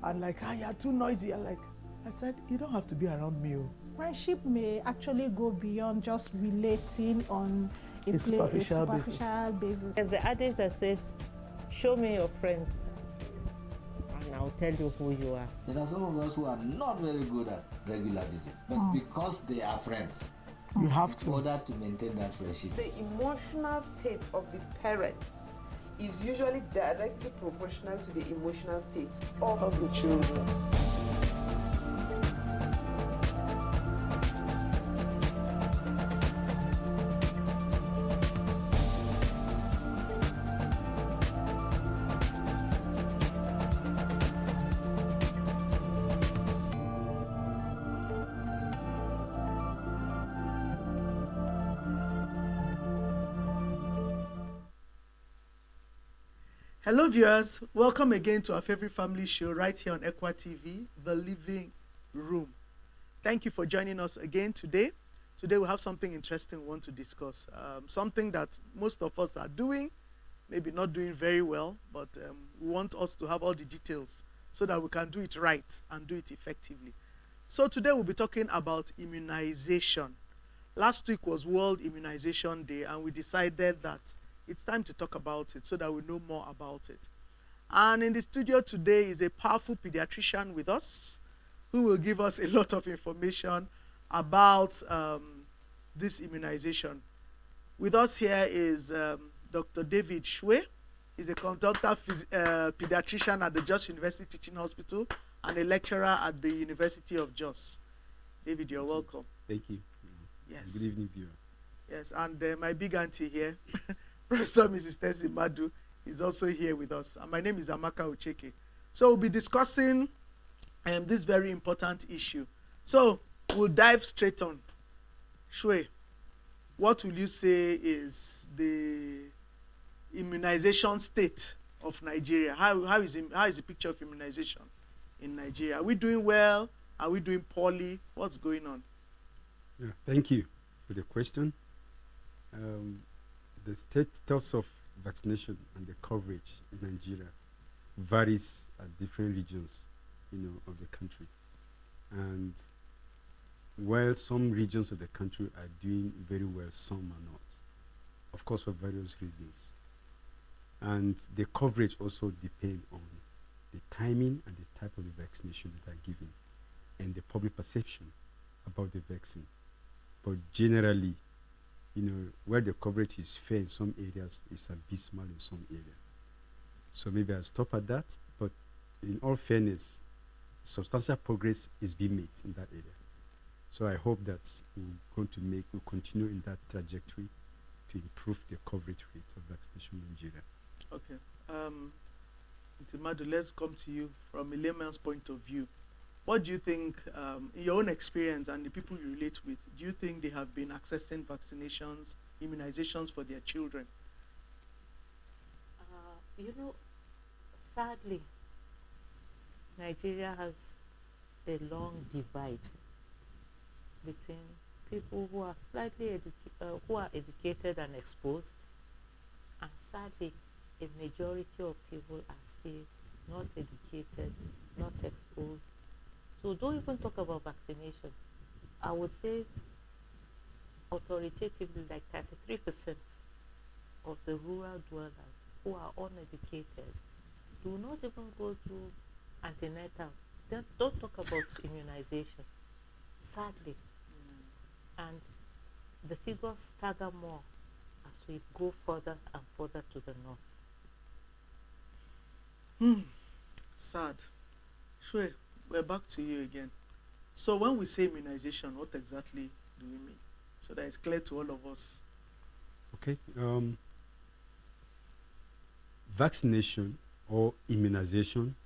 and like, ah, you're too noisy. And like, I said, you don't have to be around me. Friendship may actually go beyond just relating on a superficial basis. There's the adage that says, show me your friends and I'll tell you who you are. There are some of us who are not very good at regular visit, but because they are friends, you have to. In order to maintain that friendship. The emotional state of the parents is usually directly proportional to the emotional state of the children. Hello viewers, welcome again to our favorite family show right here on Equa TV, The Living Room. Thank you for joining us again today. Today we have something interesting we want to discuss. Something that most of us are doing, maybe not doing very well, but we want us to have all the details so that we can do it right and do it effectively. So today we'll be talking about immunization. Last week was World Immunization Day, and we decided that it's time to talk about it so that we know more about it. And in the studio today is a powerful pediatrician with us who will give us a lot of information about this immunization. With us here is Dr. David Shwe. He's a consultant pediatrician at the Jos University Teaching Hospital and a lecturer at the University of Jos. David, you're welcome. Thank you. Yes. Good evening, viewer. Yes, and my big auntie here, Professor Mrs. Tessie Madu, is also here with us. And my name is Amaka Ucheke. So we'll be discussing this very important issue. So we'll dive straight on. Shwe, what will you say is the immunization state of Nigeria? How is the picture of immunization in Nigeria? Are we doing well? Are we doing poorly? What's going on? Yeah, thank you for the question. The status of vaccination and the coverage in Nigeria varies at different regions, of the country. And while some regions of the country are doing very well, some are not. Of course, for various reasons. And the coverage also depends on the timing and the type of the vaccination that are given and the public perception about the vaccine. But generally, where the coverage is fair in some areas, it's abysmal in some areas. So maybe I'll stop at that. But in all fairness, substantial progress is being made in that area. So I hope that we'll continue in that trajectory to improve the coverage rate of vaccination in Nigeria. Okay. Madu, let's come to you from a layman's point of view. What do you think, in your own experience and the people you relate with, do you think they have been accessing vaccinations, immunizations for their children? Sadly, Nigeria has a long divide between people who are who are educated and exposed, and sadly, a majority of people are still not educated, not exposed. So don't even talk about vaccination. I would say authoritatively like 33% of the rural dwellers who are uneducated do not even go through antenatal. Don't talk about immunization, sadly. And the figures stagger more as we go further and further to the north. Sad. Sure. We're back to you again. So when we say immunization, what exactly do we mean? So that it's clear to all of us. Okay. Vaccination or immunization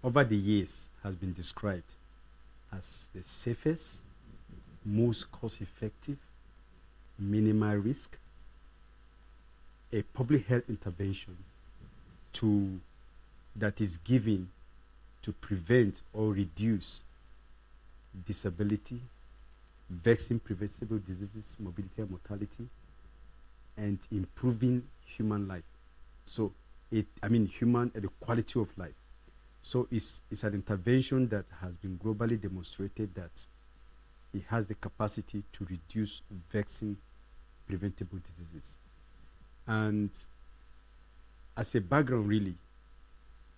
over the years has been described as the safest, most cost-effective, minimal risk, a public health intervention that is given to prevent or reduce disability, vaccine-preventable diseases, morbidity and mortality, and improving human life. So, the quality of life. So it's an intervention that has been globally demonstrated that it has the capacity to reduce vaccine preventable diseases. And as a background, really,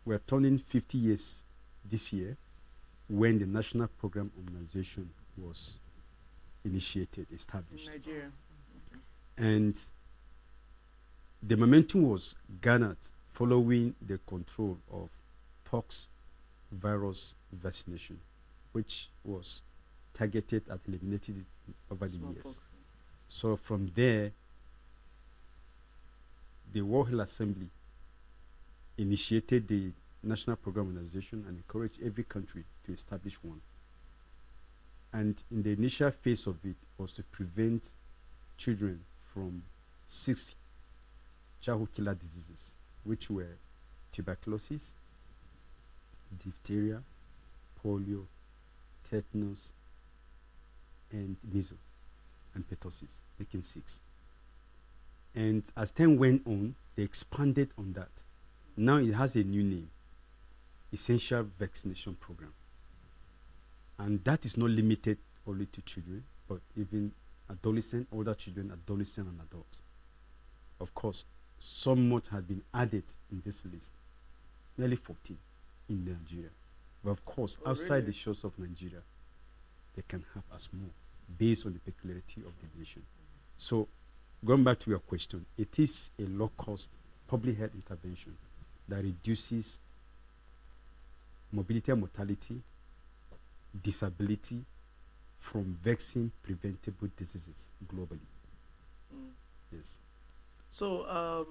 we're turning 50 years this year when the National Program on Immunization was initiated, established. In Nigeria. And the momentum was garnered following the control of pox virus vaccination, which was targeted at eliminating it over the Smallpox. years. So from there, the World Health Assembly initiated the National Program on Immunization and encouraged every country to establish one. And in the initial phase of it was to prevent children from 6 childhood killer diseases, which were tuberculosis, diphtheria, polio, tetanus, and measles, and pertussis, making 6. And as time went on, they expanded on that. Now it has a new name, Essential Vaccination Program. And that is not limited only to children, but even adolescent, older children, adolescent, and adults. Of course, some much has been added in this list, nearly 14 in Nigeria. But of course, outside really? the shores of Nigeria, they can have as more based on the peculiarity of the nation. So, going back to your question, it is a low-cost public health intervention that reduces mobility and mortality, disability from vaccine-preventable diseases globally. Mm. Yes. So,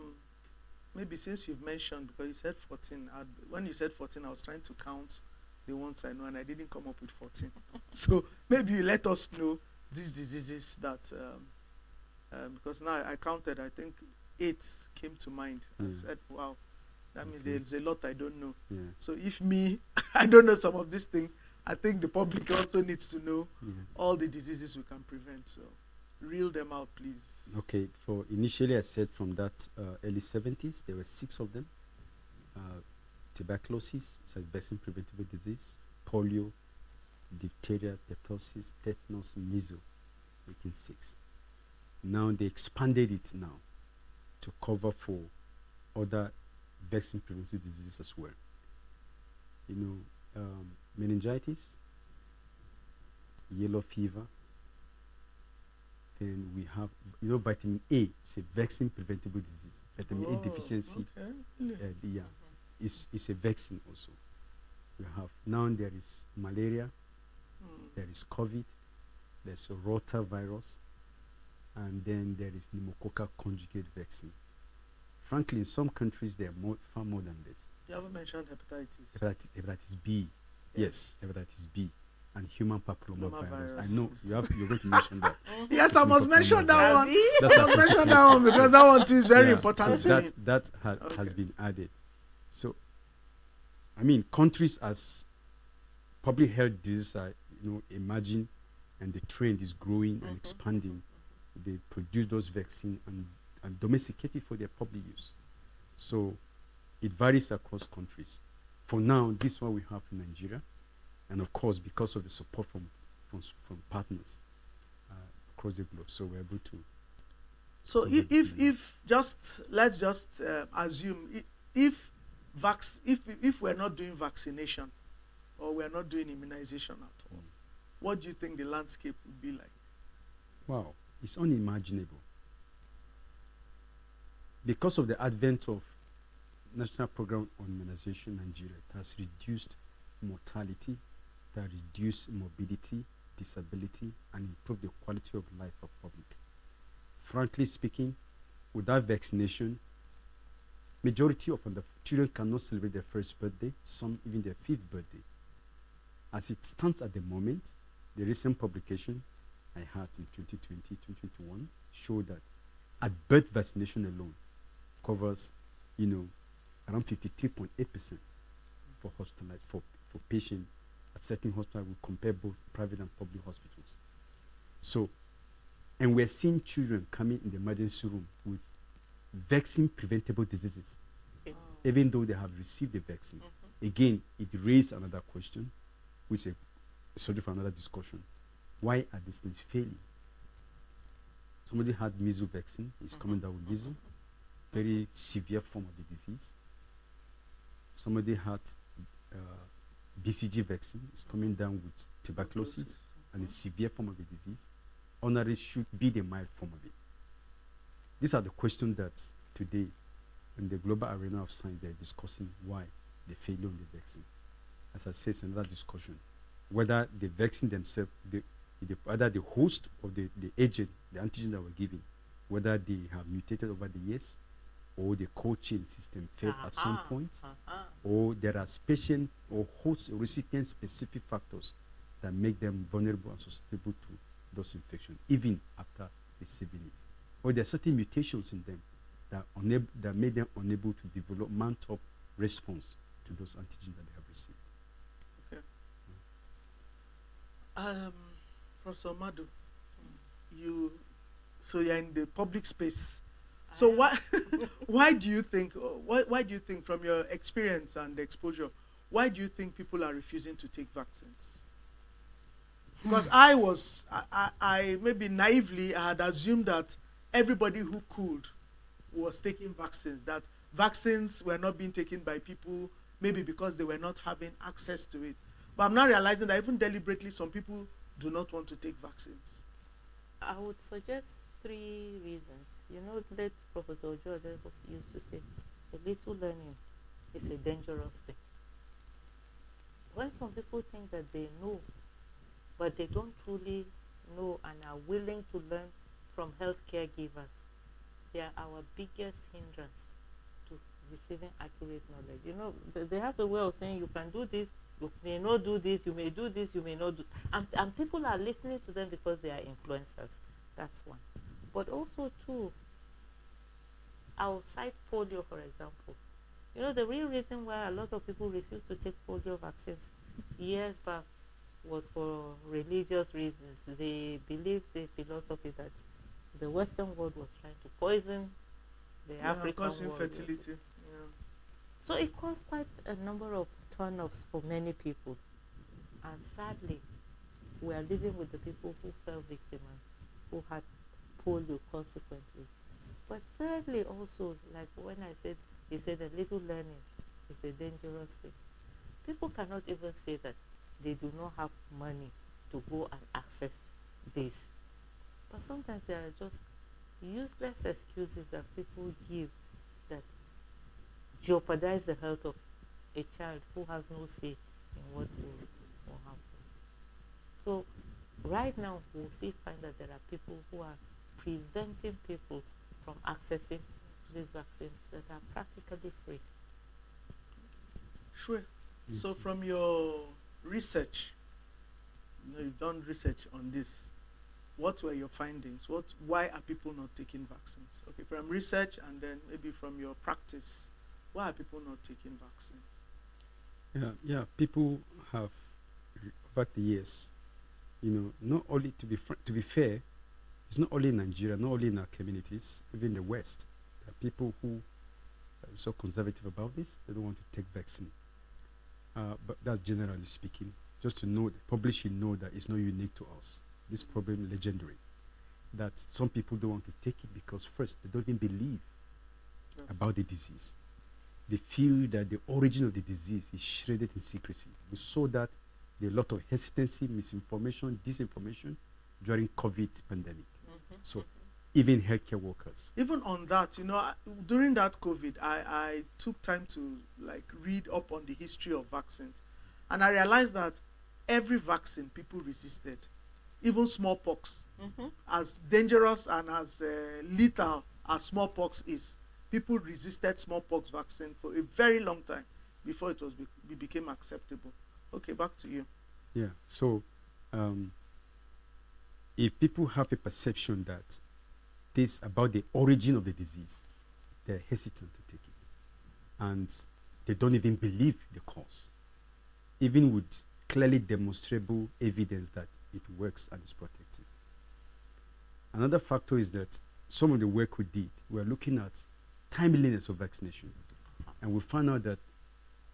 maybe since you've mentioned, because you said 14, when you said 14, I was trying to count the ones I know, and I didn't come up with 14. So maybe you let us know these diseases that, because now I counted, I think 8 came to mind. I said, wow, that means there's a lot I don't know. Yeah. So if me, I don't know some of these things, I think the public also needs to know all the diseases we can prevent. So reel them out, please. Okay, for initially I said from that early 70s, there were 6 of them. Tuberculosis, it's a vaccine preventable disease, polio, diphtheria, pertussis, tetanus, measles, making 6. Now they expanded it now to cover for other vaccine preventable diseases as well. You know, meningitis, yellow fever. Then we have, you know, vitamin A. It's a vaccine preventable disease. Vitamin A deficiency. Okay. Yeah, it's a vaccine also. We have now there is malaria, there is COVID, there's a rotavirus, and then there is pneumococcal conjugate vaccine. Frankly, in some countries they are far more than this. You haven't mentioned hepatitis. Hepatitis B, yes, hepatitis B, and human papillomavirus. I Papillomavirus. know you're going to mention that. Yes, I must mention that one. That's I must a mention that one because that one too is very important so to me. that has been added. So, I mean, countries as public health diseases are, you know, emerging, and the trend is growing and expanding. They produce those vaccines and domesticate it for their public use. So, it varies across countries. For now, this is what we have in Nigeria, and of course, because of the support from partners across the globe, so we're able to. So if let's just assume if we're not doing vaccination or we're not doing immunization at all, what do you think the landscape would be like? Wow, it's unimaginable. Because of the advent of National Program on Immunization in Nigeria, it has reduced mortality, it has reduced mobility, disability, and improved the quality of life of public. Frankly speaking, without vaccination, majority of the children cannot celebrate their first birthday, some even their 5th birthday. As it stands at the moment, the recent publication I had in 2020, 2021 showed that at birth vaccination alone covers, you know, around 53.8% for hospitalized for patients at certain hospitals. We compare both private and public hospitals. So, and we're seeing children coming in the emergency room with vaccine preventable diseases, Still. even though they have received the vaccine. again, it raised another question, which is a subject for another discussion. Why are these things failing? Somebody had measles vaccine, is coming down with measles, very severe form of the disease. Somebody had BCG vaccine, is coming down with tuberculosis, and a severe form of the disease. Honorary should be the mild form of it. These are the questions that today, in the global arena of science, they're discussing why the failure of the vaccine. As I said, it's another discussion. Whether the vaccine themselves, whether the host or the agent, the antigen that we're giving, whether they have mutated over the years, or the cold chain system failed at some point, or there are patient or host or recipient specific factors that make them vulnerable and susceptible to those infections, even after receiving it. Or there are certain mutations in them that made them unable to develop mount-up response to those antigens that they have received. Okay. Professor Madu, you're in the public space. So why do you think from your experience and exposure, why do you think people are refusing to take vaccines? Because I maybe naively I had assumed that everybody who could was taking vaccines, that vaccines were not being taken by people maybe because they were not having access to it. But I'm now realizing that even deliberately some people do not want to take vaccines. I would suggest 3 reasons. Late Professor George used to say, a little learning is a dangerous thing. When some people think that they know, but they don't truly know and are willing to learn from healthcare givers, they are our biggest hindrance to receiving accurate knowledge. They have a way of saying you can do this, you may not do this, you may do this, you may not do. And people are listening to them because they are influencers. That's one. But also, too, I'll cite polio, for example. The real reason why a lot of people refuse to take polio vaccines years back was for religious reasons. They believed the philosophy that the Western world was trying to poison the African world. Infertility. So it caused quite a number of turn-offs for many people. And sadly, we are living with the people who fell victim and who had polio consequently. But thirdly, also, like when he said a little learning is a dangerous thing. People cannot even say that they do not have money to go and access this. But sometimes there are just useless excuses that people give that jeopardize the health of a child who has no say in what will happen. So right now, we'll find that there are people who are preventing people from accessing these vaccines that are practically free. Sure. Mm-hmm. So from your research, you've done research on this. What were your findings? Why are people not taking vaccines? Okay, from research and then maybe from your practice, why are people not taking vaccines? Yeah. People have over the years, not only to be fair, it's not only in Nigeria, not only in our communities, even in the West. There are people who are so conservative about this, they don't want to take vaccine. But that's generally speaking. Just to know, the public should know that it's not unique to us. This problem is legendary. That some people don't want to take it because first, they don't even believe about the disease. They feel that the origin of the disease is shrouded in secrecy. We saw that there are a lot of hesitancy, misinformation, disinformation during COVID pandemic. Mm-hmm. So even healthcare workers. Even on that, during that COVID, I took time to read up on the history of vaccines. And I realized that every vaccine people resisted, even smallpox, as dangerous and as lethal as smallpox is. People resisted smallpox vaccine for a very long time before it became acceptable. Okay, back to you. Yeah, so if people have a perception that this about the origin of the disease, they're hesitant to take it. And they don't even believe the cause, even with clearly demonstrable evidence that it works and is protective. Another factor is that some of the work we did, we're looking at timeliness of vaccination. And we found out that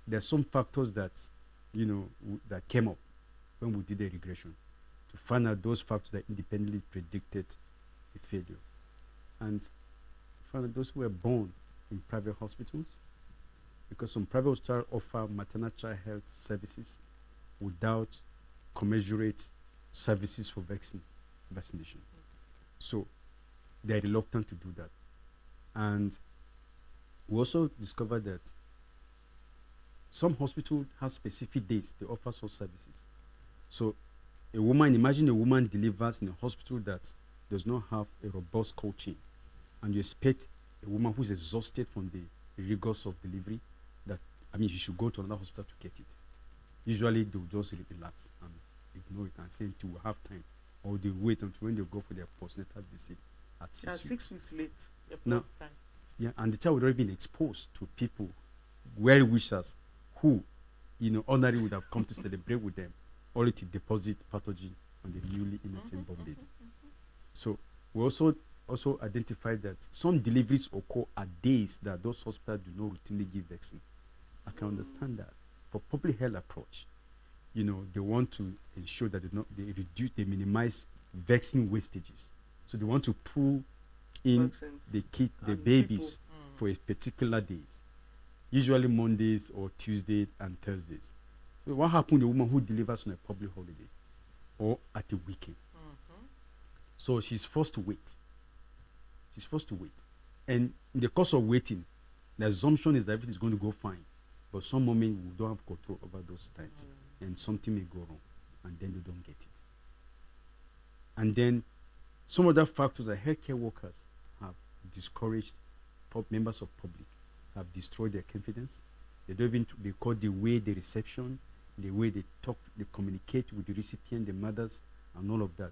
there are some factors that, that came up when we did the regression to find out those factors that independently predicted the failure. And found out those who were born in private hospitals, because some private hospitals offer maternal child health services without commensurate services for vaccination. So they're reluctant to do that. And we also discovered that some hospitals have specific dates they offer such services. So imagine a woman delivers in a hospital that does not have a robust cold chain, and you expect a woman who's exhausted from the rigors of delivery she should go to another hospital to get it. Usually they'll just relax and ignore it and say until we have time, or they wait until when they go for their postnatal visit at 6 weeks. 6 weeks late. Now, and the child would already been exposed to people, well-wishers, who, ordinarily would have come to celebrate with them, only to deposit pathogen on the newly innocent born baby. So we also identified that some deliveries occur at days that those hospitals do not routinely give vaccine. I can understand that. For public health approach, they want to ensure that they minimize vaccine wastages. So they want to pull in Vaccines the and babies for a particular days, usually Mondays or Tuesdays and Thursdays. So what happens to a woman who delivers on a public holiday or at a weekend? So she's forced to wait. And in the course of waiting, the assumption is that everything is going to go fine. But some moment we don't have control over those times, and something may go wrong, and then they don't get it. And then some other factors that healthcare workers have discouraged members of public, have destroyed their confidence. They don't even because the way they reception, the way they talk, they communicate with the recipient, the mothers, and all of that,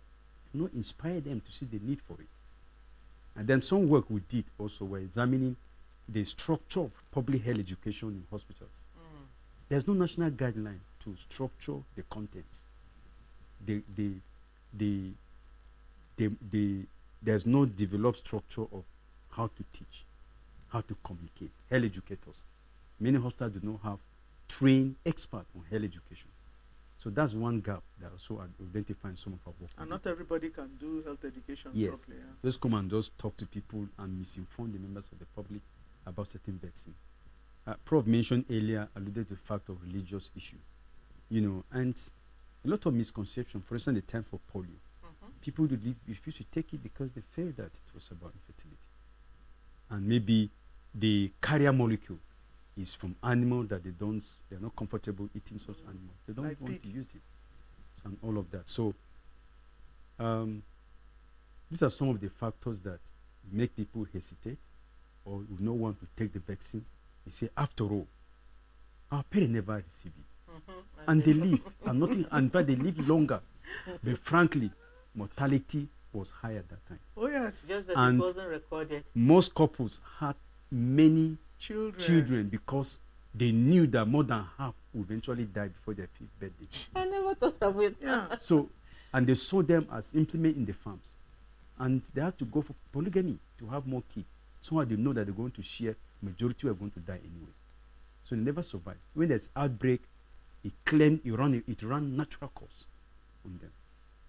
inspire them to see the need for it. And then some work we did also were examining the structure of public health education in hospitals. There's no national guideline to structure the content. There's no developed structure of how to teach, how to communicate. Health educators. Many hospitals do not have trained experts on health education. So that's one gap that also identifying some of our work. And not everybody can do health education yes. properly. Just come and just talk to people and misinform the members of the public about certain vaccine. Prof mentioned earlier, alluded to the fact of religious issue, and a lot of misconception. For instance, the time for polio, people would refuse to take it because they felt that it was about infertility, and maybe the carrier molecule is from animal that they're not comfortable eating such animal. They don't Like want pig. to use it, and all of that. So, these are some of the factors that make people hesitate or would not want to take the vaccine. They say, after all, our parents never received it. And they lived, and nothing, and in fact, they lived longer. But frankly, mortality was high at that time. Oh, yes. Just that And it wasn't recorded. Most couples had many Children. because they knew that more than half would eventually die before their 5th birthday. I never thought of it. Yeah. So, and they saw them as implement in the farms. And they had to go for polygamy to have more kids. So they know that they're going to share, majority are going to die anyway. So they never survive. When there's outbreak, it ran natural course on them,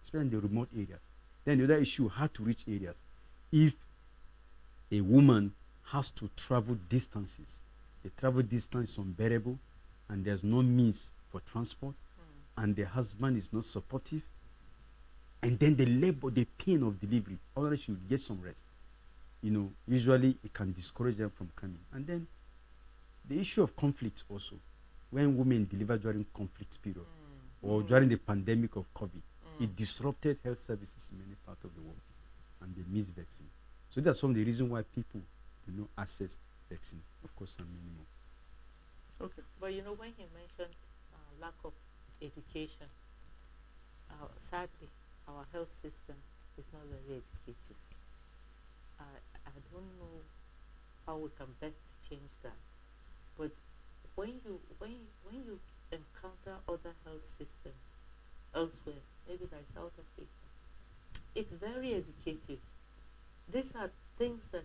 especially in the remote areas. Then the other issue, how to reach areas. If a woman has to travel distances, the travel distance is unbearable, and there's no means for transport, and the husband is not supportive, and then the labor, the pain of delivery, otherwise she would get some rest. Usually it can discourage them from coming. And then the issue of conflict also, when women deliver during conflict period or during the pandemic of COVID, it disrupted health services in many parts of the world, and they miss vaccine. So that's some of the reasons why people do not access vaccine. Of course, some many more. Okay. But when he mentioned lack of education, sadly, our health system is not very educative. I don't know how we can best change that. But when you encounter other health systems elsewhere, maybe like South Africa, it's very educative. These are things that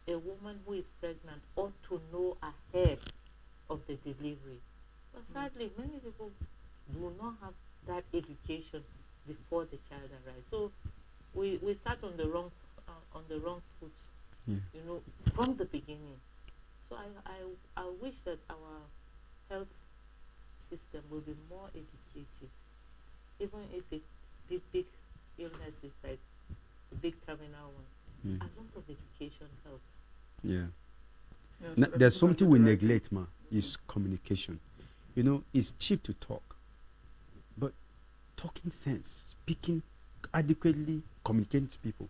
a woman who is pregnant ought to know ahead of the delivery. But sadly, many people do not have that education before the child arrives. So we start on the wrong foot, Yeah. you know, from the beginning. So I wish that our health system will be more educative, even if it's big illnesses like the big terminal ones. Yeah. A lot of education helps. Yeah. Yeah, so Now, that there's people can something do we the right thing. neglect, ma, is communication. You know, it's cheap to talk, but talking sense, speaking adequately, communicating to people,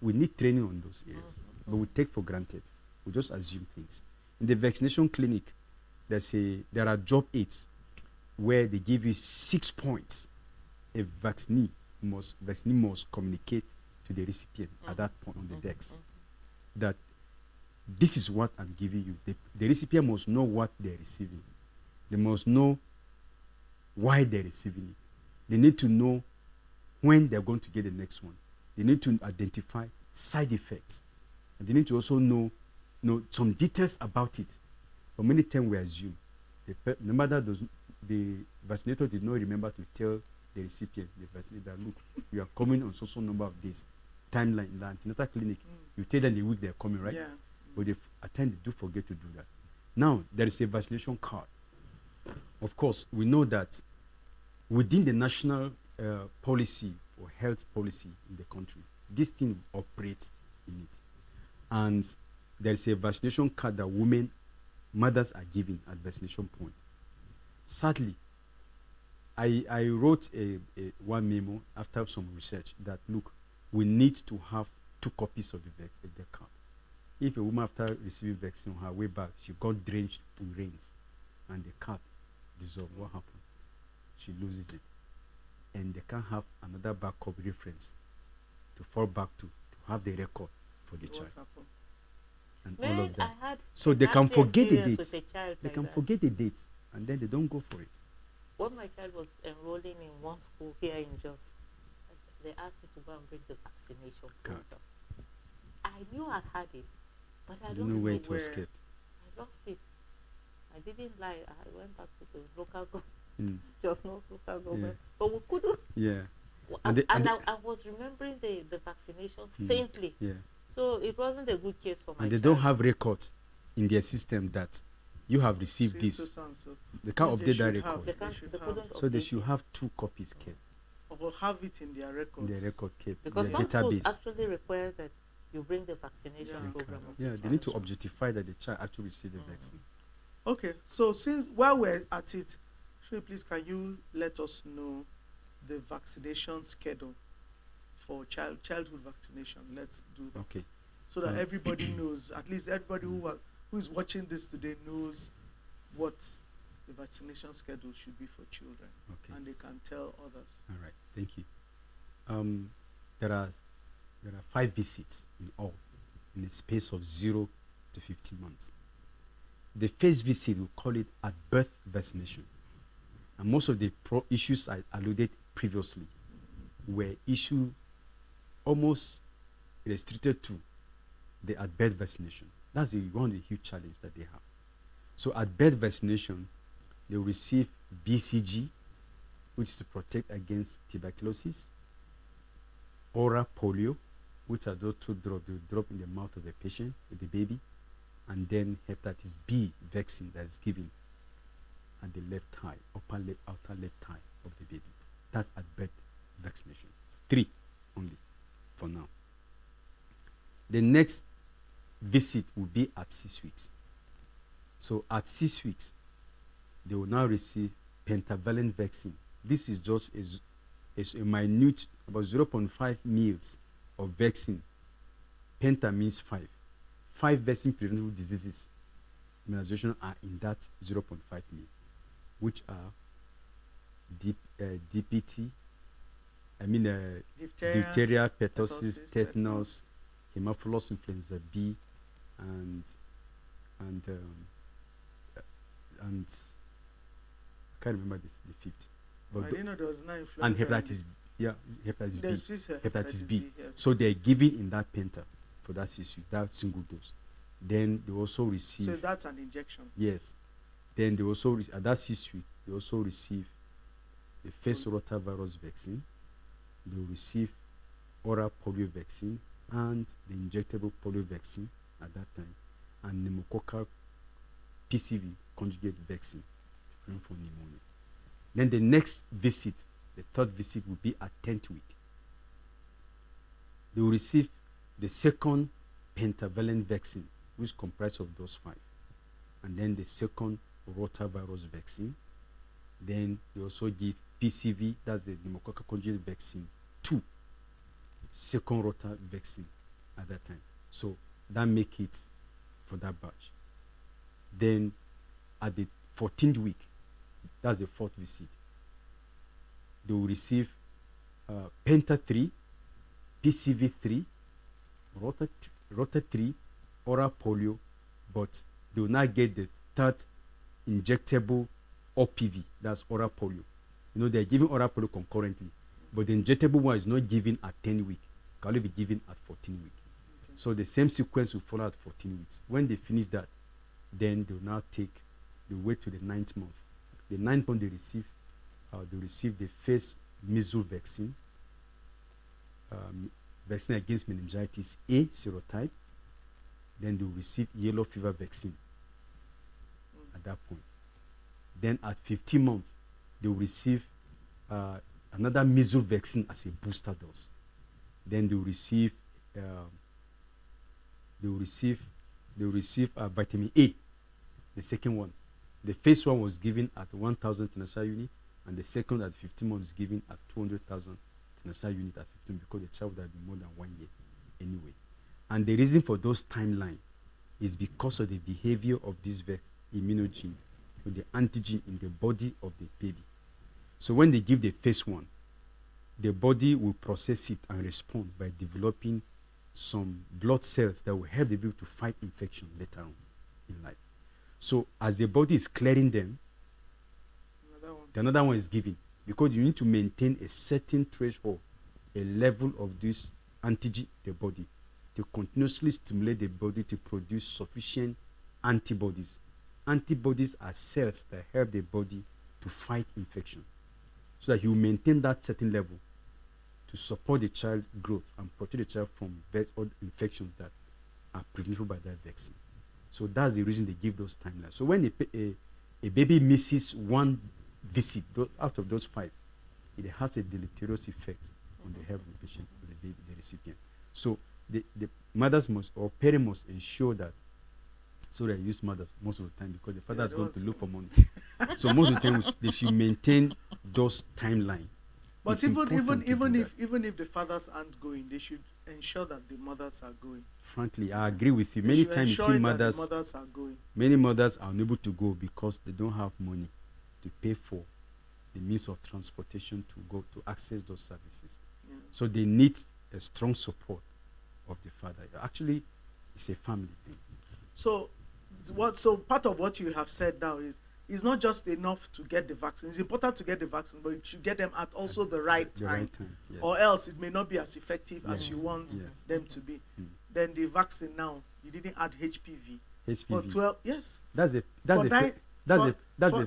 we need training on those areas. But we take for granted. We just assume things. In the vaccination clinic, there are job aids where they give you 6 points. A vaccinee must communicate to the recipient at that point on the decks that this is what I'm giving you. The recipient must know what they're receiving. They must know why they're receiving it. They need to know when they're going to get the next one. They need to identify side effects. And they need to also know some details about it. But many times we assume the vaccinator did not remember to tell the recipient, the vaccinator, that look, you are coming on so number of days, timeline in the antenatal clinic. You tell them the week they're coming, right? Yeah. But at times they do forget to do that. Now, there is a vaccination card. Of course, we know that within the national policy or health policy in the country, this thing operates in it. And there is a vaccination card that mothers are given at vaccination point. Sadly, I wrote one memo after some research that, look, we need to have 2 copies of the card. If a woman after receiving vaccine on her way back, she got drenched in rains and the card dissolved, what happened? She loses it. And they can't have another backup reference to fall back to have the record for the What child happened? and Man, all of that. I had So they can nasty forget the experience dates. with a child They like can that. forget the dates and then they don't go for it. When my child was enrolling in one school here in Jos, they asked me to go and bring the vaccination God. program. I knew I had it, but I I don't lost know where it. it was Where? kept. I lost it. I didn't lie. I went back to the local government, Mm, just not local government, but we couldn't. yeah, And, And they- I was remembering the vaccinations Mm. faintly, yeah. so it wasn't a good case for my And they child. don't have records in their system that you have received See, so, this. so, and so. They can't Well, they update that should have. record. They They can't. should They have. couldn't. So they update should it. have 2 copies kept Or have it in their in records. their record kept Because in some their schools database. actually require that you bring the vaccination Yeah. program. of Yeah, the they need to child. objectify that the child actually received the Mm. vaccine. Okay, so since while we're at it, Shay, please can you let us know the vaccination schedule for childhood vaccination? Let's do that. Okay. So that Mm. everybody knows, at least everybody who is watching this today knows what the vaccination schedule should be for children, Okay. and they can tell others. All right. Thank you. There are 5 visits in all in the space of 0 to 15 months. The first visit, we call it at birth vaccination. And most of the issues I alluded previously were issues almost restricted to the at birth vaccination. That's one of the huge challenges that they have. So at birth vaccination, they will receive BCG, which is to protect against tuberculosis, oral polio, which are those 2 drops they drop in the mouth of the patient, the baby, and then hepatitis B vaccine that is given at the left thigh, outer left thigh of the baby. That's at birth vaccination. 3 only for now. The next visit will be at 6 weeks. So at 6 weeks, they will now receive pentavalent vaccine. This is just a minute, about 0.5 mils of vaccine. Penta means 5. 5 vaccine preventable diseases immunization are in that 0.5 mil, which are DPT, diphtheria, pertussis, tetanus, Haemophilus influenza B, and I can't remember the 5th. I But didn't know there was no influenza. and hepatitis, hepatitis There's B. this, Hepatitis B. yes. So they're giving in that penta for that 6 weeks, that single dose. Then they also receive, So that's an injection. yes, Then they also, at that 6 week, they also receive the first rotavirus vaccine. They will receive oral polio vaccine and the injectable polio vaccine at that time, and pneumococcal PCV conjugate vaccine to prevent from pneumonia. Then the next visit, the third visit, will be at 10th week. They will receive the second pentavalent vaccine, which comprises of those 5, and then the second rotavirus vaccine. Then they also give PCV, that's the pneumococcal conjugate vaccine 2, second rota vaccine at that time. So that make it for that batch. Then at the 14th week, that's the 4th visit, they will receive Penta 3, PCV 3, Rota 3, oral polio, but they will not get the third injectable OPV, that's oral polio. You know, they're giving oral polio concurrently, but the injectable one is not given at 10 weeks, can only be given at 14 weeks. Okay. So the same sequence will follow at 14 weeks. When they finish that, then they will now they wait to the 9th month. The 9th month they receive the first measles vaccine, vaccine against meningitis A serotype. Then they will receive yellow fever vaccine at that point. Then at 15 months, they will receive another measles vaccine as a booster dose. Then they will receive vitamin A, the second one. The first one was given at 1,000 international unit, and the second at 15 months is given at 200,000 international unit at 15, because the child would have been more than 1 year anyway. And the reason for those timeline is because of the behavior of this immunogen, or the antigen in the body of the baby. So when they give the first one, the body will process it and respond by developing some blood cells that will help the baby to fight infection later on in life. So as the body is clearing them, another one is given, because you need to maintain a certain threshold, a level of this antigen in the body, to continuously stimulate the body to produce sufficient antibodies. Antibodies are cells that help the body to fight infection, so that you maintain that certain level to support the child's growth and protect the child from infections that are preventable by that vaccine. So that's the reason they give those timelines. So when a baby misses one visit out of those 5, it has a deleterious effect on the health of the patient, or the baby, the recipient. So the mothers must, or parents must ensure that, so they use mothers most of the time, because the father is going to look for money. So most of the time they should maintain those timelines. But even if the fathers aren't going, they should ensure that the mothers are going. Frankly, I agree with you. Many times you see mothers are going. Many mothers are unable to go because they don't have money to pay for the means of transportation to go to access those services. Yeah. So they need a strong support of the father. Actually, it's a family thing. So part of what you have said now is, it's not just enough to get the vaccine. It's important to get the vaccine, but you should get them at also the right time. Yes. Or else it may not be as effective as you want them to be. Then the vaccine now, you didn't add HPV. For 12, yes. That's a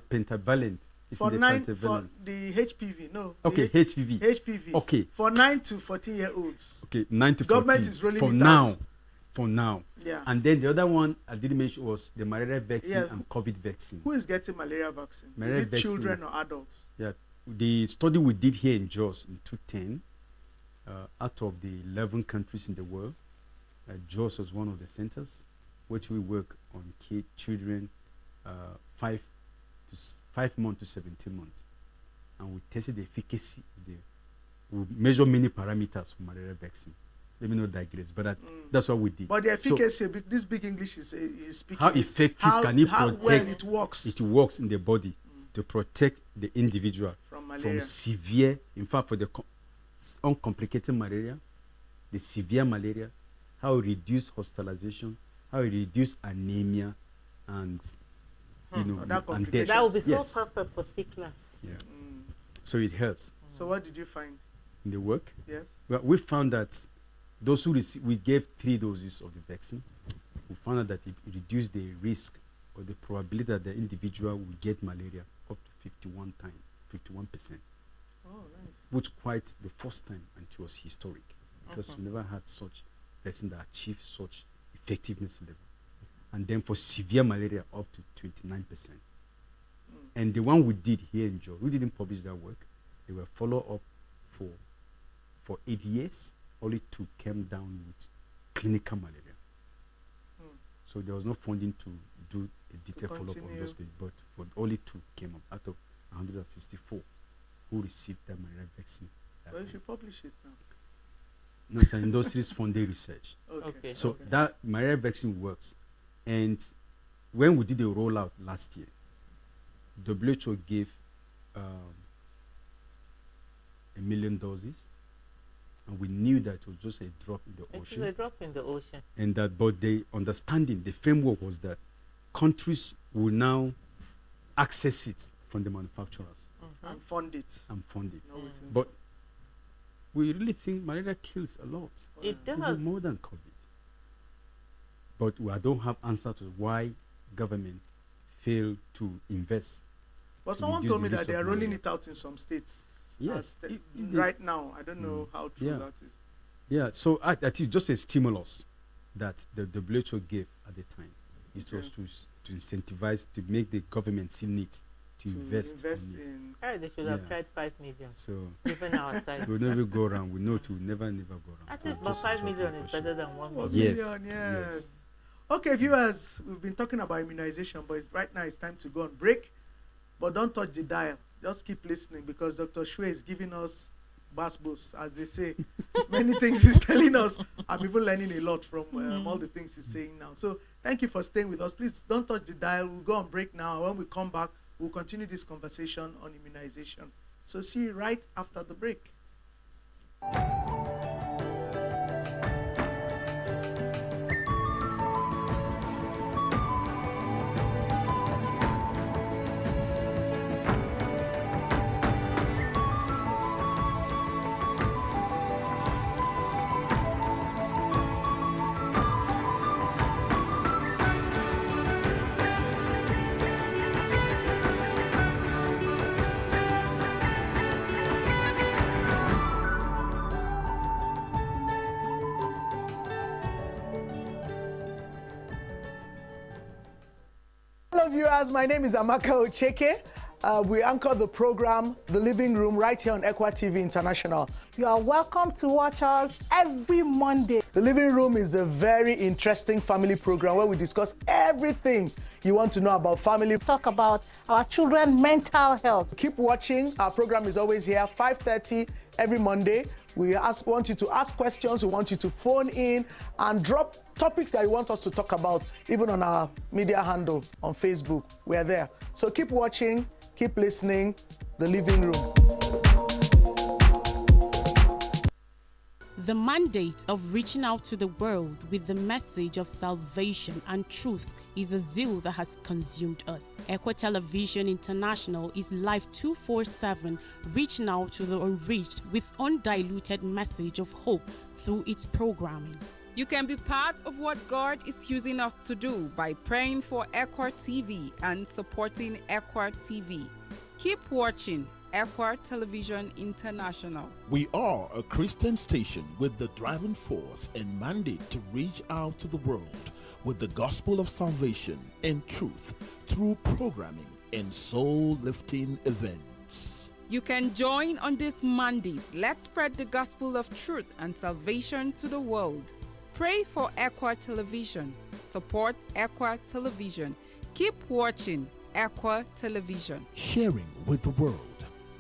pentavalent. It's for the 9 pentavalent. for the HPV, no. Okay, HPV. HPV. Okay. For 9 to 14-year-olds. Okay, 9 to 14. Government is rolling for it now. out. For now. Yeah. And then the other one I didn't mention was the malaria vaccine and COVID vaccine. Who is getting malaria vaccine? Malaria is it vaccine, children or adults? Yeah. The study we did here in Jos in 2010, out of the 11 countries in the world, Jos was one of the centers which we work on children 5 months to 17 months. And we tested the efficacy we measure many parameters for malaria vaccine. Let me not digress, but that's what we did. But the efficacy, this big English is speaking. How effective can it protect? Well it works. It works in the body to protect the individual from severe, in fact, for the uncomplicated malaria, the severe malaria, how it reduce hospitalization, how it reduce anemia, and and death. That would be so perfect for sickness. Yeah. So it helps. So what did you find in the work? Yes. Well, we found that those who we gave 3 doses of the vaccine. We found out that it reduced the risk or the probability that the individual will get malaria up to 51%, Oh, nice. which quite the first time, and it was historic because we never had such person that achieved such effectiveness level. And then for severe malaria, up to 29%. And the one we did here in Georgia, we didn't publish that work. They were follow up for 8 years. Only 2 came down with clinical malaria. So there was no funding to do a detailed follow-up on those people, but for only 2 came up out of 164 who received that malaria vaccine. Well, you should publish it now. No, it's an industries funded research. Okay. So Okay. that malaria vaccine works. And when we did the rollout last year, WHO gave 1 million doses, and we knew that it was just a drop in the It ocean. is a drop in the ocean. And that, but the understanding, the framework was that countries will now access it from the manufacturers And fund it. and fund it. No waiting. But we really think malaria kills a lot. It Even does. more than COVID. But I don't have answer to why government failed to invest. But to someone reduce told the me that risk they of are rolling malaria. it out in some states. Yes, as the- if they- right now. I don't know how true Yeah. that is. Yeah, so I think just a stimulus that the WHO gave at the time. It was Okay. to incentivize, to make the government see need to invest on it. in. Hey, they should have Yeah. tried 5 million, So given our size. we'll never go around. We know it will never go around. At We'll least about just 5 drop million the is ocean. better than 1 1 million. Yes, million, yes. yes. Okay, viewers, we've been talking about immunization, but right now it's time to go on break. But don't touch the dial. Just keep listening because Dr. Shwe is giving us basbos, as they say. Many things he's telling us. I'm even learning a lot from all the things he's saying now. So thank you for staying with us. Please don't touch the dial. We'll go on break now. When we come back, we'll continue this conversation on immunization. So see you right after the break. Hello viewers, my name is Amaka Ocheke. We anchor the program, The Living Room, right here on Equa TV International. You are welcome to watch us every Monday. The Living Room is a very interesting family program where we discuss everything you want to know about family. Talk about our children's mental health. Keep watching. Our program is always here, 5:30 every Monday. We want you to ask questions. We want you to phone in and drop topics that you want us to talk about, even on our media handle on Facebook. We are there. So keep watching, keep listening. The Living Room. The mandate of reaching out to the world with the message of salvation and truth is a zeal that has consumed us. Equa Television International is live 24/7, reaching out to the unreached with undiluted message of hope through its programming. You can be part of what God is using us to do by praying for Equa TV and supporting Equa TV. Keep watching Equa Television International. We are a Christian station with the driving force and mandate to reach out to the world with the gospel of salvation and truth through programming and soul-lifting events. You can join on this mandate. Let's spread the gospel of truth and salvation to the world. Pray for Equa Television. Support Equa Television. Keep watching Equa Television. Sharing with the world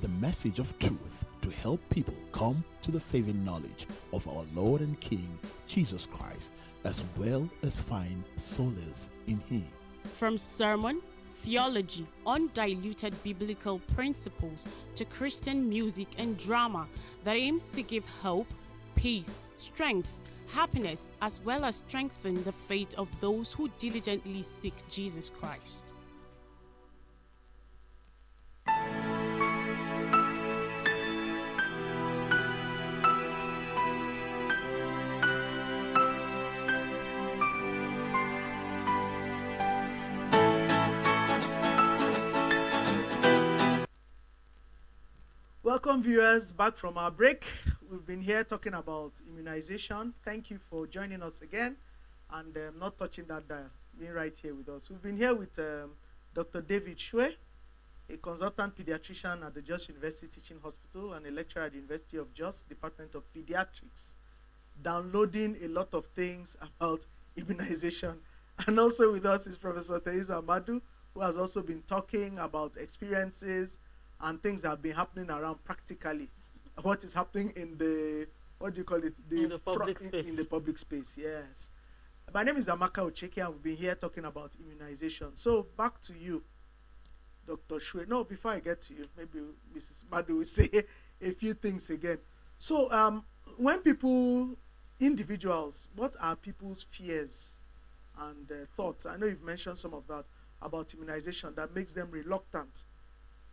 the message of truth to help people come to the saving knowledge of our Lord and King, Jesus Christ, as well as find solace in Him. From sermon, theology, undiluted biblical principles to Christian music and drama that aims to give hope, peace, strength, happiness, as well as strengthen the faith of those who diligently seek Jesus Christ. Welcome, viewers, back from our break. We've been here talking about immunization. Thank you for joining us again and not touching that dial, being right here with us. We've been here with Dr. David Shwe, a consultant pediatrician at the Jos University Teaching Hospital and a lecturer at the University of Jos, Department of Pediatrics, downloading a lot of things about immunization. And also with us is Professor Teresa Amadu, who has also been talking about experiences and things that have been happening around practically. What is happening in the, what do you call it? In the public space. In the public space, yes. My name is Amaka Ocheke, and we've been here talking about immunization. So back to you, Dr. Shwe. No, before I get to you, maybe Mrs. Madu will say a few things again. So when people, individuals, what are people's fears and thoughts? I know you've mentioned some of that about immunization that makes them reluctant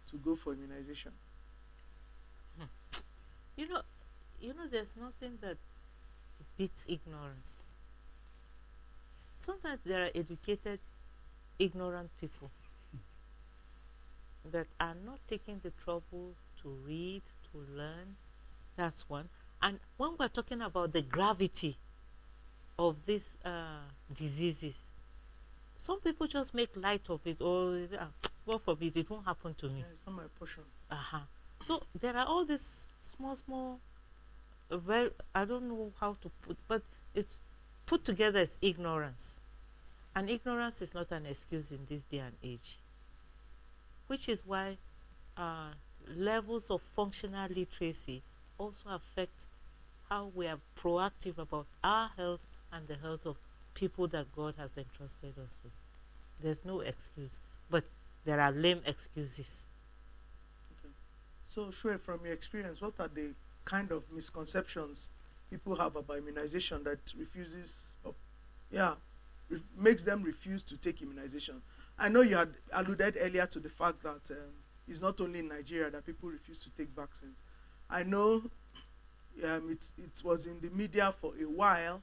to go for immunization. You know, there's nothing that beats ignorance. Sometimes there are educated, ignorant people that are not taking the trouble to read, to learn. That's one. And when we're talking about the gravity of these diseases, some people just make light of it, or God forbid, it won't happen to me. Yeah, it's not my portion. So there are all these small, I don't know how to put, but it's put together as ignorance. And ignorance is not an excuse in this day and age, which is why levels of functional literacy also affect how we are proactive about our health and the health of people that God has entrusted us with. There's no excuse, but there are lame excuses. Okay. So, Shwe, from your experience, what are the kind of misconceptions people have about immunization that makes them refuse to take immunization? I know you had alluded earlier to the fact that it's not only in Nigeria that people refuse to take vaccines. I know it was in the media for a while,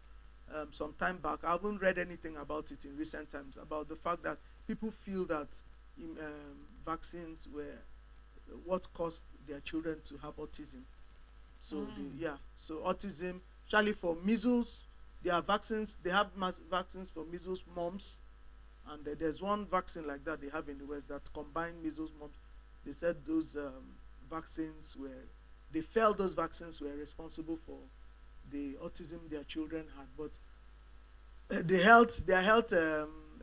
some time back. I haven't read anything about it in recent times, about the fact that people feel that vaccines were what caused their children to have autism. So, so autism, especially for measles, there are vaccines. They have vaccines for measles, mumps, and there's one vaccine like that they have in the West that combine measles, mumps. They said those vaccines they felt those vaccines were responsible for the autism their children had, but their health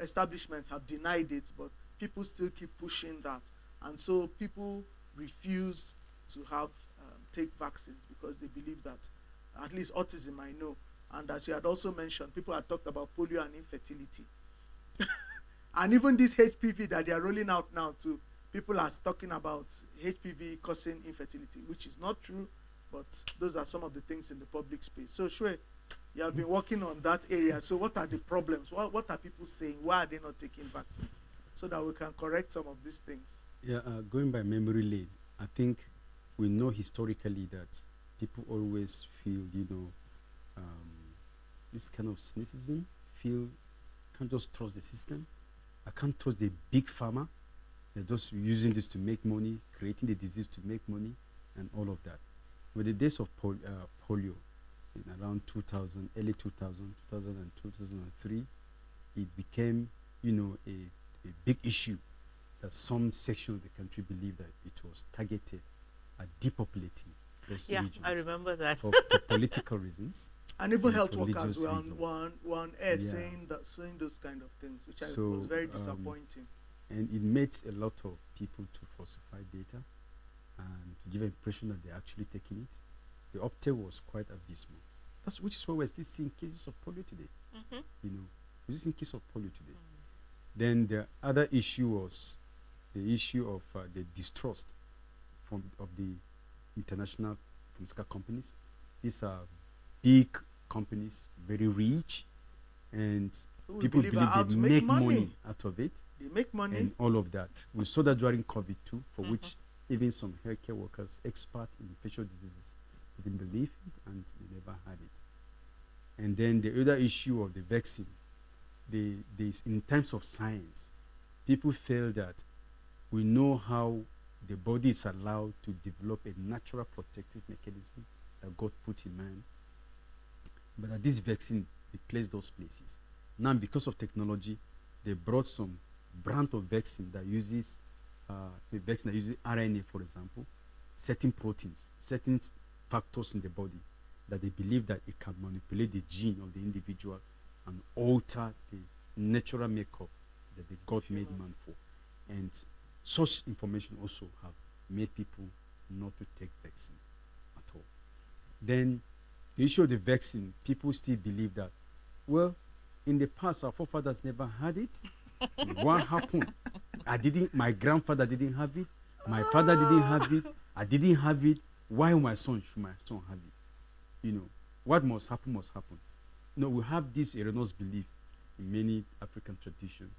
establishments have denied it, but people still keep pushing that, and so people refuse to take vaccines because they believe that, at least autism I know, and as you had also mentioned, people had talked about polio and infertility. And even this HPV that they are rolling out now too, people are talking about HPV causing infertility, which is not true, but those are some of the things in the public space. So, Shwe, you have been working on that area. So what are the problems? What are people saying? Why are they not taking vaccines? So that we can correct some of these things. Yeah, going by memory lane, I think we know historically that people always feel, this kind of cynicism, can't just trust the system. I can't trust the big pharma. They're just using this to make money, creating the disease to make money, and all of that. With the days of polio, in around 2000, early 2000, 2002, 2003, it became, a big issue that some section of the country believed that it was targeted at depopulating those regions. I remember that. For political reasons. And even health workers were on air saying those kind of things, which was very disappointing. And it made a lot of people to falsify data and to give an impression that they're actually taking it. The uptake was quite abysmal. Which is why we're still seeing cases of polio today. We're still seeing cases of polio today. Then the other issue was the issue of the distrust of the international pharmaceutical companies. These are big companies, very rich, and people believe they make money out of it. They make money. And all of that. We saw that during COVID too, for which even some healthcare workers, experts in infectious diseases, didn't believe it and they never had it. And then the other issue of the vaccine, in terms of science, people feel that we know how the body is allowed to develop a natural protective mechanism that God put in man. But that this vaccine replaced those places. Now, because of technology, they brought some brand of vaccine that uses RNA, for example, certain proteins, certain factors in the body that they believe that it can manipulate the gene of the individual and alter the natural makeup that the God made man for. And such information also have made people not to take vaccine at all. Then the issue of the vaccine, people still believe that, well, in the past our forefathers never had it. What happened? My grandfather didn't have it, my father didn't have it, I didn't have it. Why should my son have it? You know, what must happen must happen. No, we have this erroneous belief in many African traditions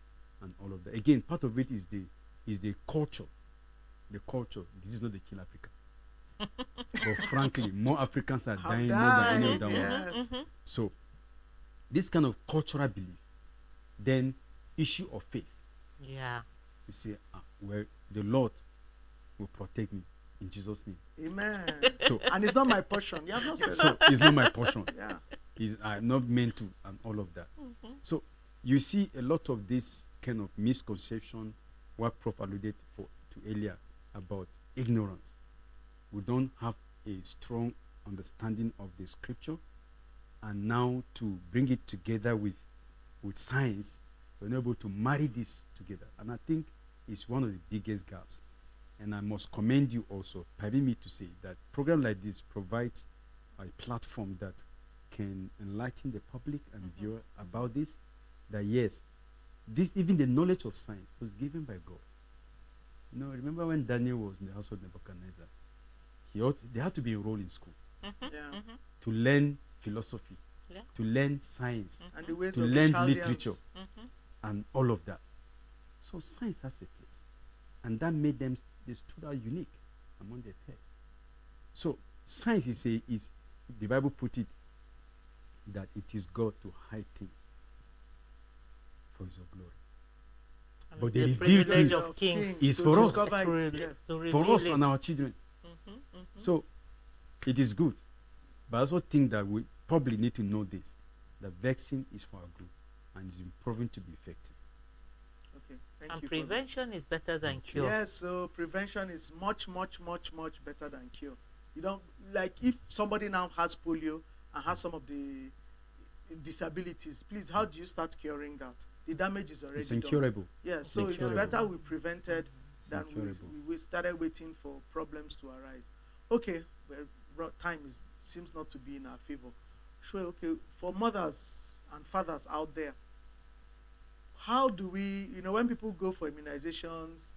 and all of that. Again, part of it is the culture. The culture. This is not the kill Africa. But frankly, more Africans are dying more than any other one. So, this kind of cultural belief, then issue of faith. Yeah. You say, well, the Lord will protect me in Jesus' name. Amen. So, and it's not my portion. You have not said so it's not my portion. Yeah. I'm not meant to, and all of that. So you see a lot of this kind of misconception, what Prof alluded to earlier about ignorance. We don't have a strong understanding of the scripture, and now to bring it together with science, we're able to marry this together. And I think it's one of the biggest gaps. And I must commend you also, permit me to say that program like this provides a platform that can enlighten the public and viewer about this, that yes, this, even the knowledge of science was given by God. You know, remember when Daniel was in the house of Nebuchadnezzar? They had to be enrolled in school to learn philosophy, to learn science, and the ways to of learn the literature, and all of that. So science has a place, and that made them, they stood out unique among their peers. So science is the Bible put it that it is God to hide things for His glory. And But it's the the revealed privilege things of kings is to for us, discover it, to for reveal us it. and our children. So it is good, but I also think that we probably need to know this: that vaccine is for our good and is proven to be effective. Okay, thank And you. for that. prevention is better than cure. Yes, so prevention is much, much, much, much better than cure. You don't, like, if somebody now has polio and has some of the disabilities, please, how do you start curing that? The damage is already It's done. incurable. Yeah, so it's incurable. better we prevented than incurable. we started waiting for problems to arise. Okay, well, time seems not to be in our favor. Sure, okay, for mothers and fathers out there, how do we, when people go for immunizations,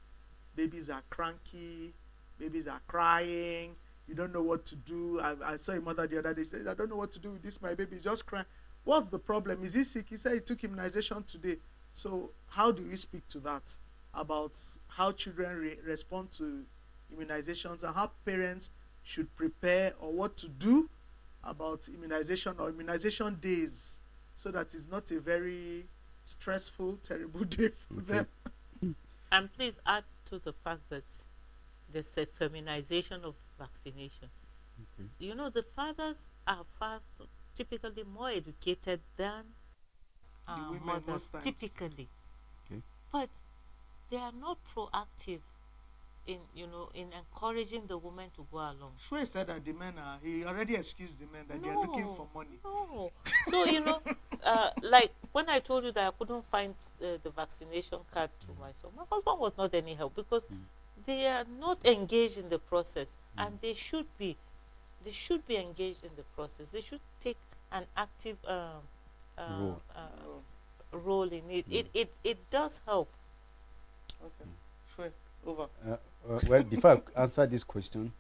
babies are cranky, babies are crying, you don't know what to do. I saw a mother the other day, she said, I don't know what to do with this, my baby is just crying. What's the problem? Is he sick? He said he took immunization today. So how do we speak to that, about how children respond to immunizations and how parents should prepare, or what to do about immunization or immunization days, so that it's not a very stressful, terrible day for them? And please add to the fact that there's a feminization of vaccination. Okay. You know, the fathers are typically more educated than The women mothers, most times. typically. Okay. But they are not proactive in encouraging the women to go along. Shwe said that the men he already excused the men that they are looking for money. No. So, like when I told you that I couldn't find the vaccination card to my son, my husband was not any help, because they are not engaged in the process, and they should be. They should be engaged in the process. They should take an active role in it. It does help. Okay, Shwe, over. Well, before I answer this question,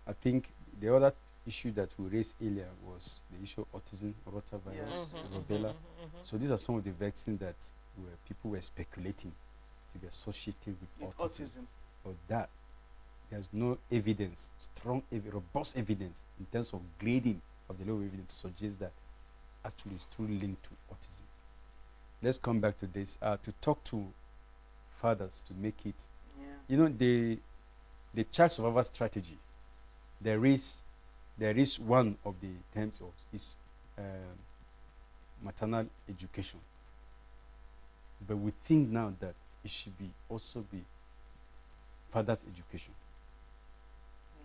I think the other issue that we raised earlier was the issue of autism, rotavirus, Yes. rubella. So these are some of the vaccines that people were speculating to be associated with autism. But that there's no evidence, robust evidence in terms of grading of the level of evidence to suggest that actually it's truly linked to autism. Let's come back to this, to talk to fathers to make it. Yeah. You know, the the child survival strategy, there is one of the terms of is maternal education. But we think now that it should be also be father's education.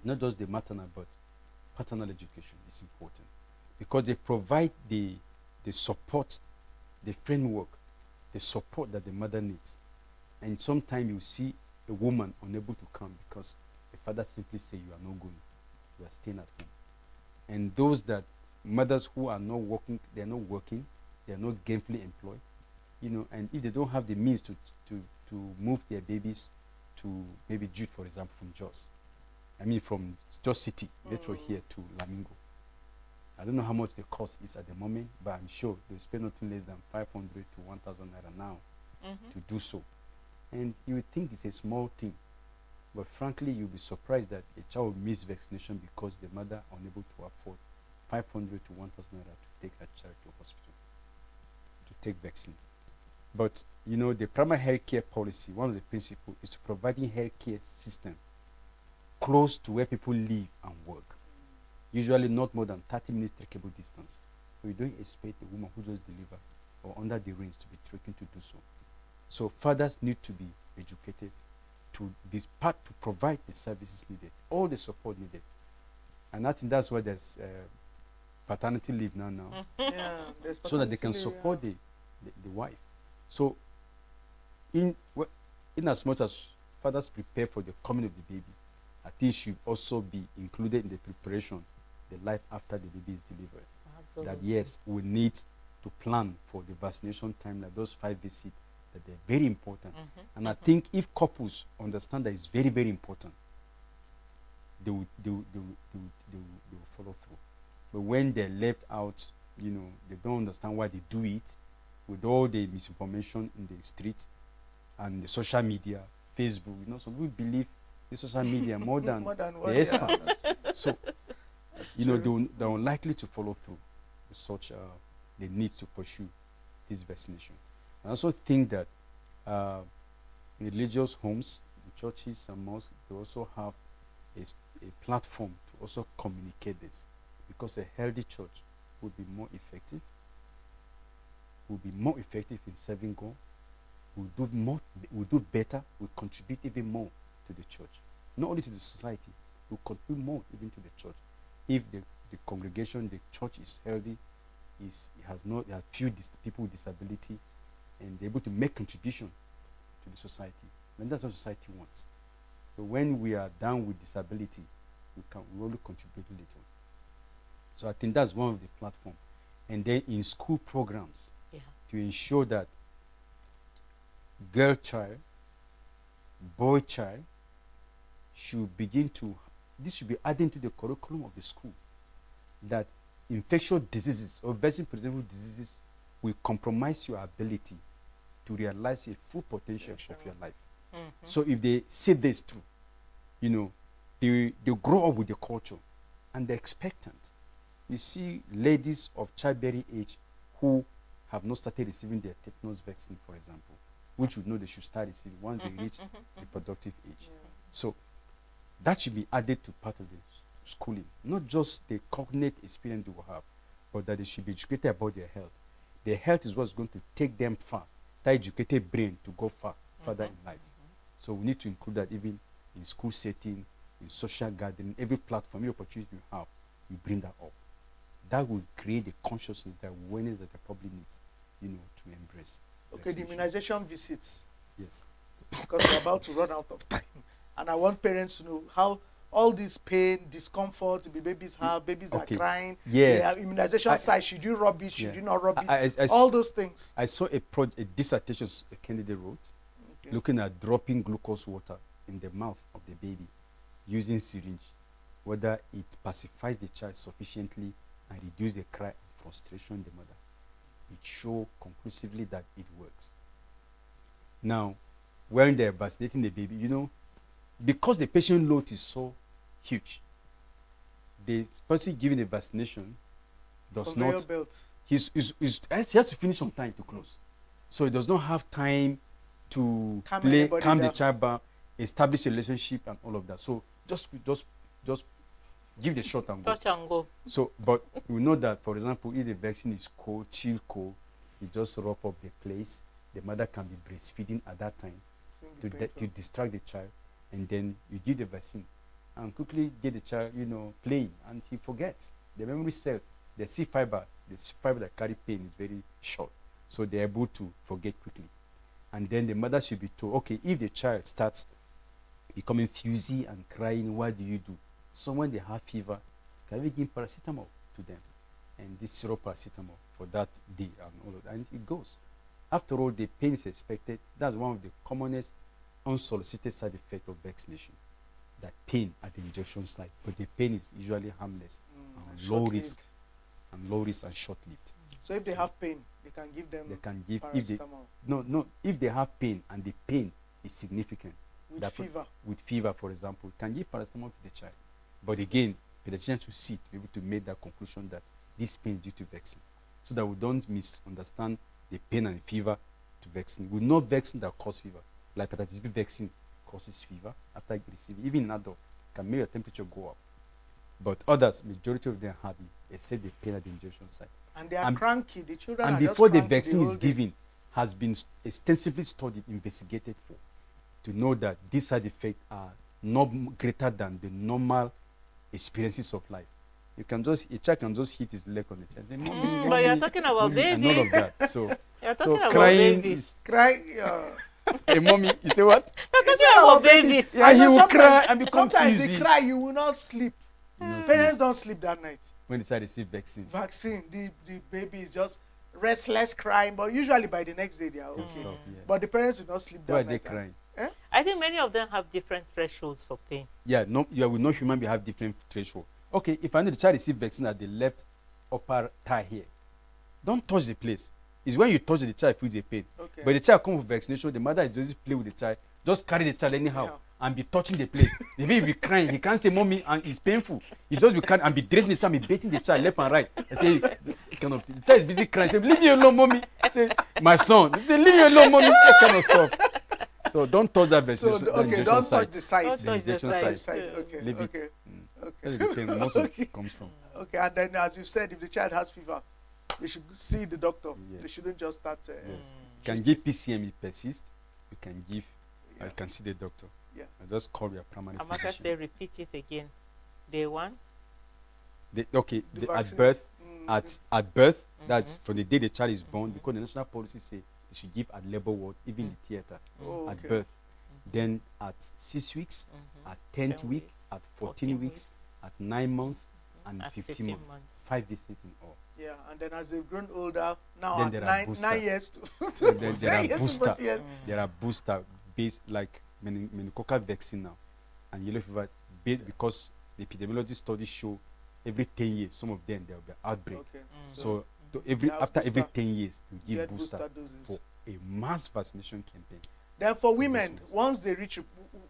Not just the maternal, but paternal education is important because they provide the support, the framework, the support that the mother needs. And sometimes you see a woman unable to come because the father simply say you are not going, you are staying at home. And those that mothers who are not working, they are not gainfully employed, and if they don't have the means to move their babies to maybe Jude, for example, from Jos. I mean from Jos City, Metro here to Lamingo. I don't know how much the cost is at the moment, but I'm sure they spend nothing less than 500 to 1,000 naira now to do so. And you would think it's a small thing, but frankly, you'll be surprised that a child will miss vaccination because the mother unable to afford 500 to 1,000 naira to take her child to hospital to take vaccine. But the primary health care policy, one of the principles is to providing health care system close to where people live and work. Usually not more than 30 minutes trekkable distance. So you don't expect a woman who just delivered or under the reins to be trekking to do so. So fathers need to be educated to this part to provide the services needed, all the support needed. And I think that's why there's paternity leave now. Yeah, so that they can support the wife. So in as much as fathers prepare for the coming of the baby, I think should also be included in the preparation, the life after the baby is delivered. Absolutely. That yes, we need to plan for the vaccination time, like those 5 visits, that they're very important. And I think if couples understand that it's very, very important, they will follow through. But when they're left out, they don't understand why they do it, with all the misinformation in the street and the social media, Facebook. Some people believe the social media more than the experts. So, they're unlikely to follow through with such the need to pursue this vaccination. I also think that in religious homes, in churches and mosques, they also have a platform to also communicate this, because a healthy church would be more effective, in serving God, will do better, will contribute even more to the church. Not only to the society, will contribute more even to the church. If the congregation, the church is healthy, has few people with disability, and they're able to make contribution to the society, then that's what society wants. But when we are down with disability, we only contribute little. So I think that's one of the platforms. And then in school programs, to ensure that girl child, boy child should this should be added to the curriculum of the school, that infectious diseases or vaccine-preventable diseases will compromise your ability to realize a full potential of your life. So if they see this through, they grow up with the culture and they're expectant. You see ladies of childbearing age who have not started receiving their tetanus vaccine, for example, which would know they should start receiving once they reach reproductive age. So that should be added to part of the schooling. Not just the cognate experience they will have, but that they should be educated about their health. Their health is what's going to take them far. That educated brain to go further in life. So we need to include that even in school setting, in social gathering, every platform, every opportunity you have, you bring that up. That will create the consciousness, the awareness that the public needs, to embrace. Okay, the immunization visits. Yes. Because we're about to run out of time. And I want parents to know how all this pain, discomfort, the babies have, babies are crying. Yes. They have immunization site. Should you rub it? Should you not rub it? All those things. I saw a dissertation a candidate wrote, looking at dropping glucose water in the mouth of the baby using syringe, whether it pacifies the child sufficiently and reduce the cry and frustration in the mother. It showed conclusively that it works. Now, when they're vaccinating the baby, because the patient load is so huge, the person giving the vaccination does not. He has to finish on time to close, so he does not have time to calm the child down. establish a relationship and all of that. So just give the shot and go. Touch and go. So, but we know that, for example, if the vaccine is cold, chill cold, you just rub up the place. The mother can be breastfeeding at that time to distract the child, and then you give the vaccine and quickly get the child, playing, and he forgets. The memory cells, the fiber that carry pain is very short, so they're able to forget quickly. And then the mother should be told, okay, if the child starts becoming fusy and crying, what do you do? So when they have fever, can we give paracetamol to them? And this syrup paracetamol for that day and all of that, and it goes. After all, the pain is expected. That's one of the commonest unsolicited side effects of vaccination. That pain at the injection site, but the pain is usually harmless and low risk and short-lived. So if they have pain, they can give them. They can give paracetamol. if they have pain and the pain is significant. With fever, for example, you can give paracetamol to the child. But again, pediatricians should see to be able to make that conclusion that this pain is due to vaccine, so that we don't misunderstand the pain and the fever to vaccine. We know vaccine that cause fever, like hepatitis B vaccine causes fever after receiving, even in adult, can make your temperature go up. But others, majority of them hardly, except the pain at the injection site. And they are cranky. The children and are before just the cranky vaccine the is whole day. given, has been extensively studied, investigated for, to know that these side effects are not greater than the normal experiences of life. A child can just hit his leg on the chest. Mommy, but you're talking about babies. And all of that. So, You're talking about crying babies. is Cry. a mommy. You say what? You're talking about babies. Yeah, he will sometimes- cry and become Sometimes fizzy. they cry, you will not sleep. Parents don't sleep that night. When the child receives vaccine. Vaccine, the baby is just restless, crying, but usually by the next day they are okay. Stop, yeah. But the parents will not sleep that Why are night. they crying? I think many of them have different thresholds for pain. Yeah, we know human beings have different threshold. Okay, if I know the child receive vaccine at the left upper thigh here, don't touch the place. It's when you touch the child feels the pain. Okay. But the child comes for vaccination, the mother is just play with the child, just carry the child anyhow and be touching the place. The baby will be crying. He can't say mommy and it's painful. He just be crying and be dressing the child, be beating the child left and right. I say, the child is busy crying. Say, leave me alone, mommy. I say, my son. He say, leave me alone, mommy. That kind of stuff. So don't touch that vaccination. So, okay, don't touch the site. Don't touch the injection site. site. Okay. Leave okay. it. Okay. That's the pain most of it comes from. Okay, and then as you said, if the child has fever, they should see the doctor. Yes. They shouldn't just start. Yes. You can give PCM, it persists. You can give, Yeah. you can see the doctor. Yeah. I just call your primary Amaka physician. say repeat it again. Day one. The At vaccines, birth, at birth, Mhm. that's from the day the child is born, because the national policy say they should give at labor ward, even in theater, Oh, at okay. birth. Then at 6 weeks, at 10th 10 week, weeks, at 14 weeks, at 9 months, and At 15 15 months. months. 5 visits in all. Yeah, and then as they've grown older, now Then at there are nine booster. years to So then there 9 are years to booster. 40 years. There are booster based like meningococcal vaccine now, and yellow fever based because the epidemiology studies show every 10 years some of them there will be outbreak. Okay. So you have after every booster. 10 years you give Get booster doses. for a mass vaccination campaign. Then for women, Business. once they reach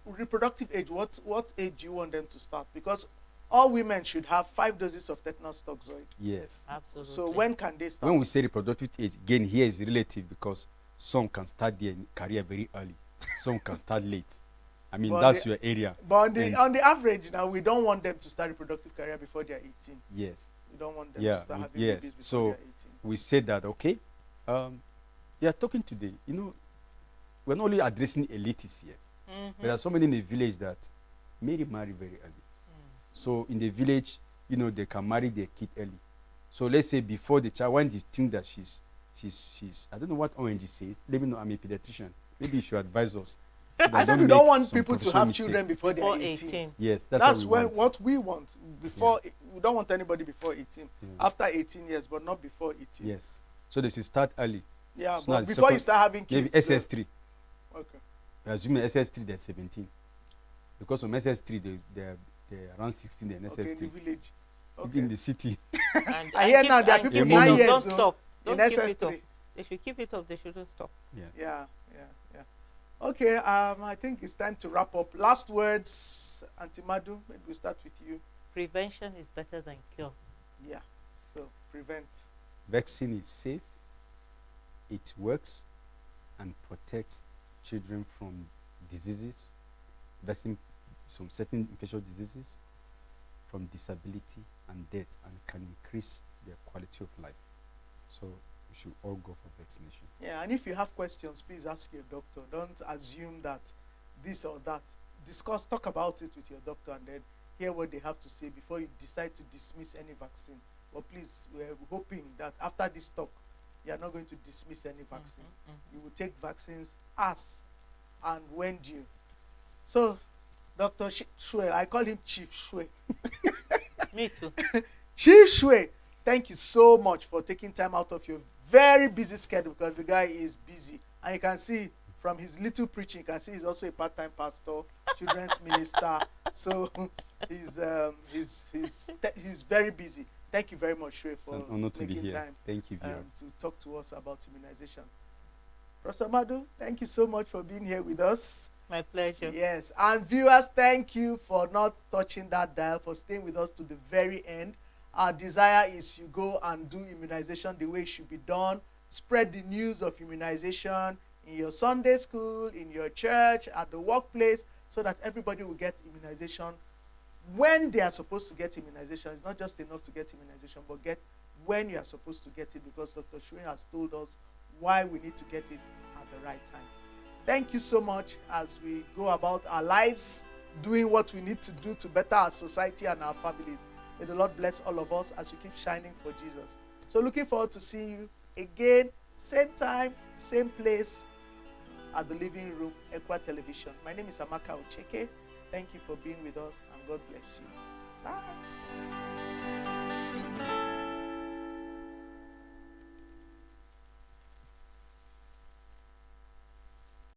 reproductive age, what age do you want them to start? Because all women should have 5 doses of tetanus toxoid. Yes. Absolutely. So when can they start? When we say reproductive age, again here is relative because some can start their career very early, some can start late. I mean, But that's the- your area. But And- on the average now, we don't want them to start reproductive career before they are 18. Yes. We don't want them Yeah, to start we- having yes. babies before So they are 18. we said that, okay, we are talking today, we're not only addressing elites here. There are so many in the village that marry very early. So in the village, they can marry their kid early. So let's say before the child, when they think that she's, I don't know what ONG says. Let me know, I'm a pediatrician. Maybe you should advise us. so that I said we make don't want some people to professional have mistake. children before they are Before 18. 18. Yes, That's what we want. what we want. Before we don't want anybody before 18. Yeah. After 18 years, but not before 18. Yes. So they should start early. Yeah, So now but the before you second- start having Maybe kids. SS3. Okay. Assuming SS3, they're 17. Because from SS3, they're around 16, they're in Okay, in the SS3. village. Even Okay. in the city. And, I hear and now there are and people keep it 9 up. years, Don't so stop. in Don't keep it up. SS3. They should keep it up. They shouldn't stop. Yeah. Yeah. Okay, I think it's time to wrap up. Last words, Auntie Madu, maybe we'll start with you. Prevention is better than cure. Yeah, so prevent. Vaccine is safe, it works, and protects children from diseases vaccine some certain infectious diseases, from disability and death, and can increase their quality of life. So we should all go for vaccination. Yeah, and if you have questions, please ask your doctor. Don't assume that this or that. Talk about it with your doctor, and then hear what they have to say before you decide to dismiss any vaccine. But please, we're hoping that after this talk, you are not going to dismiss any vaccine. You will take vaccines as and when due. So, Dr. Shwe, I call him Chief Shwe. Me too. Chief Shwe, thank you so much for taking time out of your very busy schedule, because the guy is busy. And you can see from his little preaching, you can see he's also a part-time pastor, children's minister. So he's very busy. Thank you very much, Shwe, for It's an honor to be making here. time Thank you, Vira. to talk to us about immunization. Professor Madu, thank you so much for being here with us. My pleasure. Yes, and viewers, thank you for not touching that dial, for staying with us to the very end. Our desire is you go and do immunization the way it should be done. Spread the news of immunization in your Sunday school, in your church, at the workplace, so that everybody will get immunization when they are supposed to get immunization. It's not just enough to get immunization, but get when you are supposed to get it, because Dr. Shwe has told us why we need to get it at the right time. Thank you so much as we go about our lives, doing what we need to do to better our society and our families. May the Lord bless all of us as we keep shining for Jesus. So looking forward to seeing you again, same time, same place, at the Living Room, Equa Television. My name is Amaka Ocheke. Thank you for being with us, and God bless you. Bye.